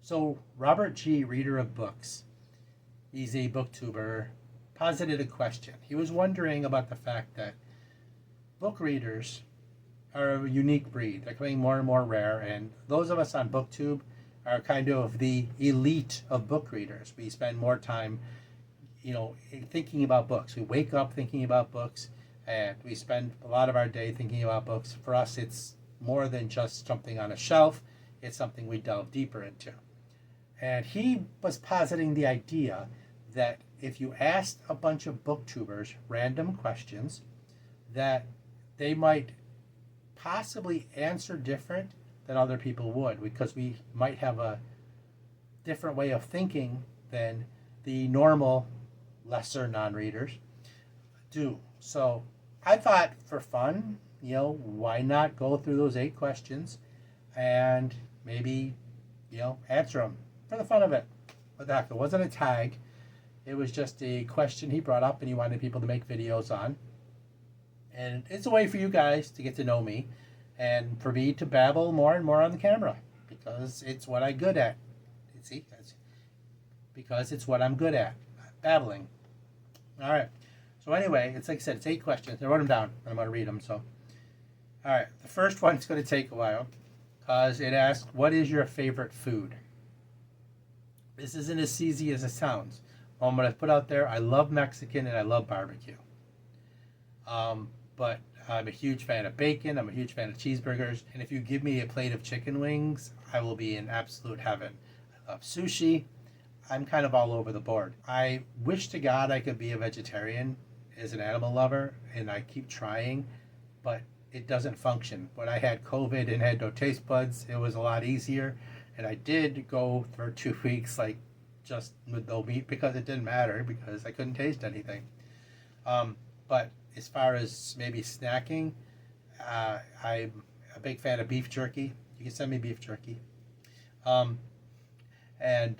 So Robert G, reader of books, he's a booktuber, posited a question. He was wondering about the fact that book readers are a unique breed. They're becoming more and more rare, and those of us on BookTube are kind of the elite of book readers. We spend more time, thinking about books. We wake up thinking about books, and we spend a lot of our day thinking about books. For us, it's more than just something on a shelf. It's something we delve deeper into. And he was positing the idea that if you asked a bunch of booktubers random questions, that they might possibly answer different than other people would, because we might have a different way of thinking than the normal lesser non-readers do. So I thought, for fun, why not go through those 8 questions and maybe answer them for the fun of it. What the heck, it wasn't a tag, it was just a question he brought up and he wanted people to make videos on. And it's a way for you guys to get to know me and for me to babble more and more on the camera, because it's what I'm good at. See, because it's what I'm good at, babbling. All right. So anyway, it's like I said, it's 8 questions. I wrote them down, and I'm going to read them. So, all right. The first one is going to take a while, because it asks, what is your favorite food? This isn't as easy as it sounds. I'm going to put out there, I love Mexican and I love barbecue. But I'm a huge fan of bacon. I'm a huge fan of cheeseburgers. And if you give me a plate of chicken wings, I will be in absolute heaven. I love sushi. I'm kind of all over the board. I wish to God I could be a vegetarian as an animal lover, and I keep trying, but it doesn't function. When I had COVID and had no taste buds, it was a lot easier. And I did go for 2 weeks, just with no meat, because it didn't matter, because I couldn't taste anything. But as far as maybe snacking, I'm a big fan of beef jerky. You can send me beef jerky. And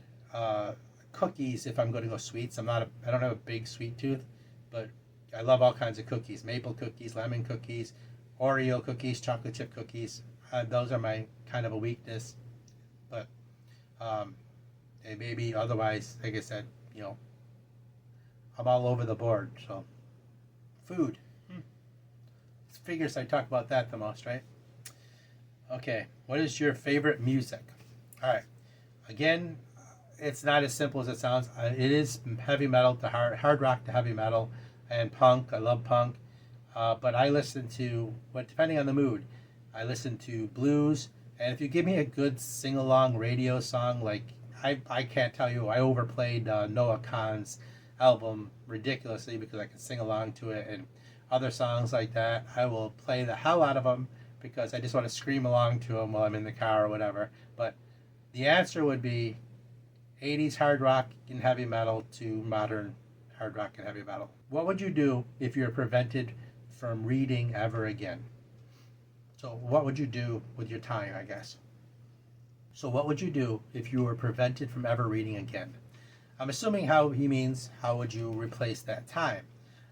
cookies if I'm going to go sweets. I don't have a big sweet tooth, but I love all kinds of cookies. Maple cookies, lemon cookies, Oreo cookies, chocolate chip cookies. Those are my kind of a weakness. But and maybe otherwise, like I said, I'm all over the board. So food. Figures I talk about that the most, right? Okay, what is your favorite music? All right. Again, it's not as simple as it sounds. It is heavy metal to hard rock to heavy metal, and punk. I love punk. But I listen to, depending on the mood, I listen to blues. And if you give me a good sing-along radio song, I can't tell you, I overplayed Noah Kahan's album ridiculously because I can sing along to it, and other songs like that, I will play the hell out of them because I just want to scream along to them while I'm in the car or whatever. But the answer would be 80s hard rock and heavy metal to modern hard rock and heavy metal. What would you do if you're prevented from reading ever again? So what would you do with your time, I guess? So what would you do if you were prevented from ever reading again? I'm assuming how he means, how would you replace that time?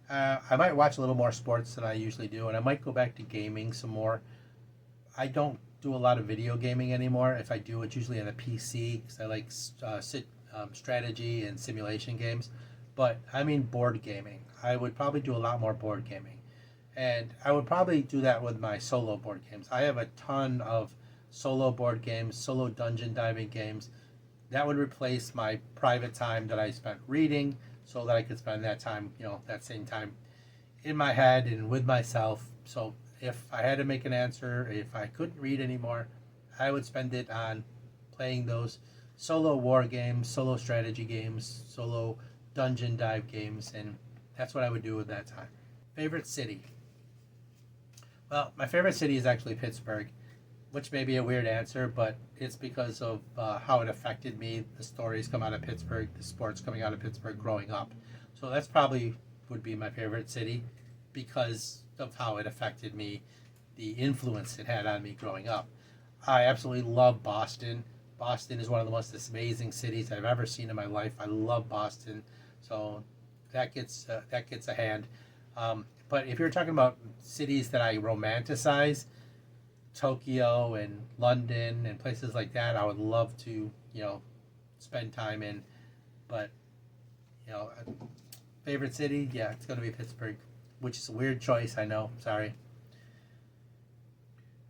I might watch a little more sports than I usually do, and I might go back to gaming some more. I don't do a lot of video gaming anymore. If I do, it's usually on a PC, because I like strategy and simulation games. But I mean board gaming. I would probably do a lot more board gaming. And I would probably do that with my solo board games. I have a ton of solo board games, solo dungeon diving games. That would replace my private time that I spent reading, so that I could spend that time, that same time in my head and with myself. So if I had to make an answer, if I couldn't read anymore, I would spend it on playing those solo war games, solo strategy games, solo dungeon dive games, and that's what I would do with that time. Favorite city? Well, my favorite city is actually Pittsburgh, which may be a weird answer, but it's because of how it affected me. The stories come out of Pittsburgh, the sports coming out of Pittsburgh growing up. So that's probably would be my favorite city because of how it affected me, the influence it had on me growing up. I absolutely love Boston. Boston is one of the most amazing cities I've ever seen in my life. I love Boston, so that gets a hand. But if you're talking about cities that I romanticize, Tokyo and London and places like that, I would love to, spend time in. But favorite city, yeah, it's going to be Pittsburgh, which is a weird choice, I know. Sorry.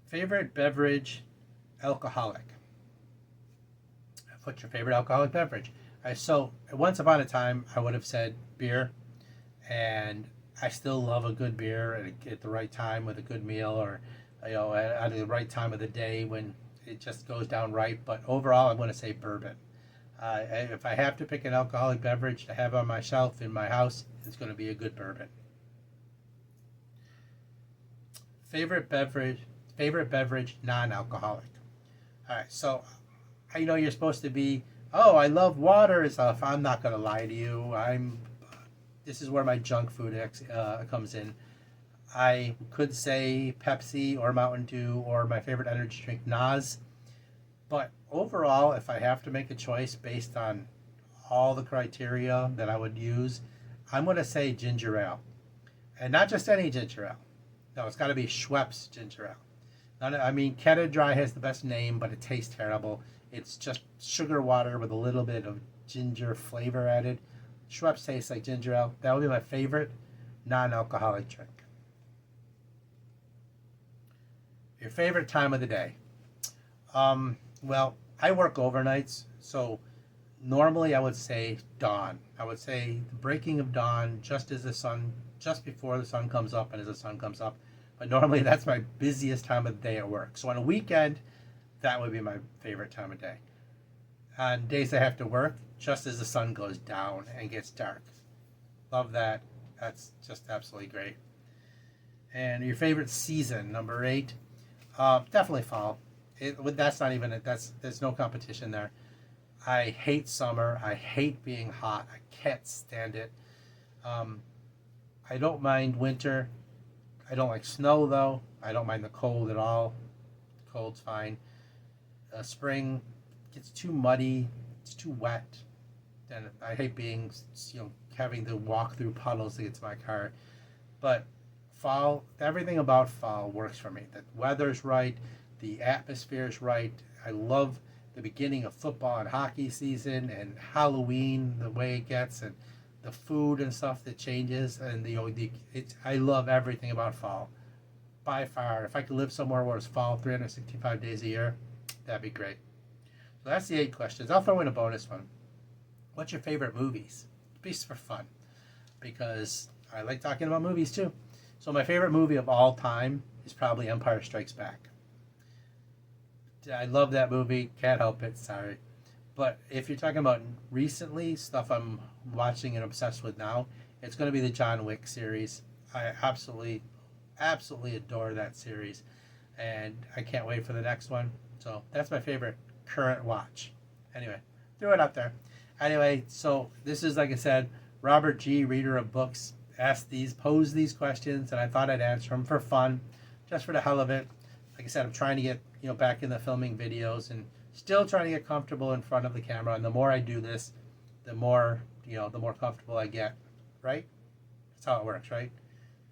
Favorite beverage, alcoholic. What's your favorite alcoholic beverage? So once upon a time, I would have said beer, and I still love a good beer at the right time with a good meal, or at the right time of the day when it just goes down right. But overall, I'm going to say bourbon. If I have to pick an alcoholic beverage to have on my shelf in my house, it's going to be a good bourbon. Favorite beverage, non-alcoholic. All right, so I know you're supposed to be, oh, I love water and stuff. I'm not going to lie to you. This is where my junk food comes in. I could say Pepsi or Mountain Dew or my favorite energy drink, Nas. But overall, if I have to make a choice based on all the criteria that I would use, I'm going to say ginger ale. And not just any ginger ale. No, it's got to be Schweppes ginger ale. Canada Dry has the best name, but it tastes terrible. It's just sugar water with a little bit of ginger flavor added. Schweppes tastes like ginger ale. That would be my favorite non-alcoholic drink. Your favorite time of the day? Well, I work overnights, so normally I would say dawn. I would say the breaking of dawn, just before the sun comes up and as the sun comes up. But normally that's my busiest time of the day at work. So on a weekend, that would be my favorite time of day. On days I have to work, just as the sun goes down and gets dark. Love that. That's just absolutely great. And your favorite season, number 8, definitely fall. There's no competition there. I hate summer. I hate being hot. I can't stand it. I don't mind winter. I don't like snow, though. I don't mind the cold at all. Cold's fine. Spring gets too muddy. It's too wet. And I hate being, having to walk through puddles to get to my car. But fall, everything about fall works for me. The weather's right. The atmosphere's right. I love the beginning of football and hockey season and Halloween, the way it gets, and the food and stuff that changes. And I love everything about fall. By far, if I could live somewhere where it's fall 365 days a year, that'd be great. So that's the 8 questions. I'll throw in a bonus one. What's your favorite movies? Just for fun, because I like talking about movies too. So my favorite movie of all time is probably Empire Strikes Back. I love that movie. Can't help it. Sorry. But if you're talking about recently, stuff I'm watching and obsessed with now, it's going to be the John Wick series. I absolutely adore that series. And I can't wait for the next one. So that's my favorite current watch. Anyway, threw it up there. Anyway, so this is, like I said, Robert G., reader of books, posed these questions, and I thought I'd answer them for fun, just for the hell of it. Like I said, I'm trying to get back in the filming videos and still trying to get comfortable in front of the camera. And the more I do this, the more comfortable I get. Right? That's how it works, right?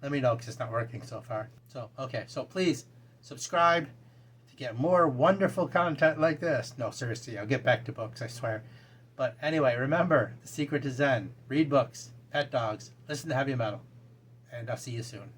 Let me know because it's not working so far. So, okay. So please subscribe to get more wonderful content like this. No, seriously, I'll get back to books, I swear. But anyway, remember, the secret to Zen. Read books, pet dogs, listen to heavy metal. And I'll see you soon.